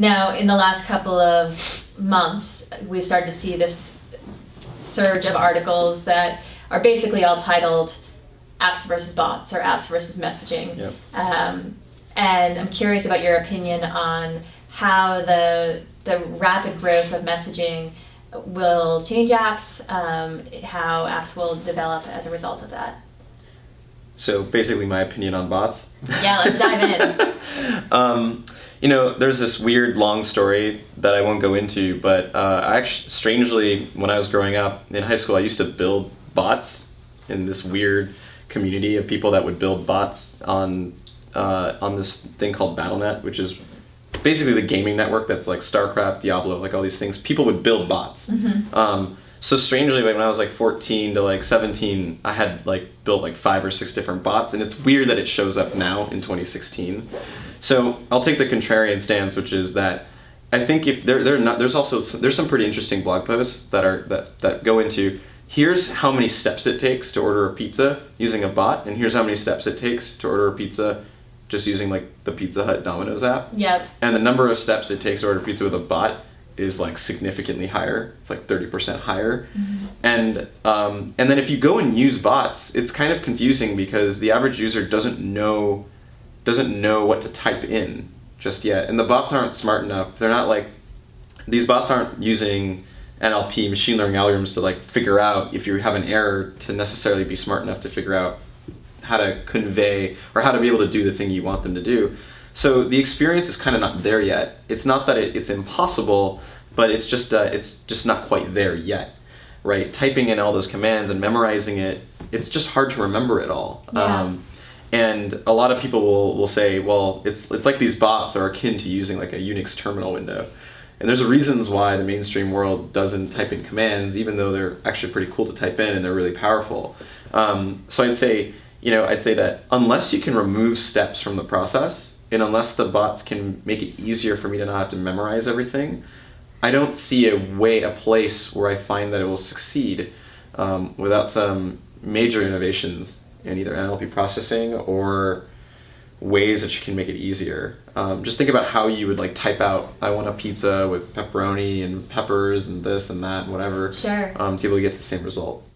Now, in the last couple of months, we've started to see this surge of articles that are basically all titled apps versus bots or apps versus messaging. Yep. And I'm curious about your opinion on how the rapid growth of messaging will change apps, how apps will develop as a result of that. So basically my opinion on bots. Yeah, let's dive in. There's this weird long story that I won't go into, but strangely, when I was growing up in high school, I used to build bots in this weird community of people that would build bots on this thing called Battle.net, which is basically the gaming network that's like StarCraft, Diablo, like all these things. People would build bots. Mm-hmm. So strangely, like when I was like 14 to like 17, I had like built like 5 or 6 different bots, and it's weird that it shows up now in 2016. So I'll take the contrarian stance, which is that I think if there's some pretty interesting blog posts that go into here's how many steps it takes to order a pizza using a bot, and here's how many steps it takes to order a pizza just using like the Pizza Hut Domino's app. Yep. And the number of steps it takes to order pizza with a bot is like significantly higher. It's like 30% higher. Mm-hmm. And then if you go and use bots, it's kind of confusing because the average user doesn't know what to type in just yet. And the bots aren't smart enough. They're not like, these bots aren't using NLP, machine learning algorithms, to like figure out if you have an error to necessarily be smart enough to figure out how to convey or how to be able to do the thing you want them to do. So the experience is kind of not there yet. It's not that it's impossible, but it's just not quite there yet, right? Typing in all those commands and memorizing it, it's just hard to remember it all. Yeah. And a lot of people will say, well, it's like these bots are akin to using like a Unix terminal window. And there's reasons why the mainstream world doesn't type in commands, even though they're actually pretty cool to type in and they're really powerful. So I'd say that unless you can remove steps from the process, and unless the bots can make it easier for me to not have to memorize everything, I don't see a place where I find that it will succeed without some major innovations in either NLP processing or ways that you can make it easier. Just think about how you would like type out, I want a pizza with pepperoni and peppers and this and that and whatever, Sure. to be able to get to the same result.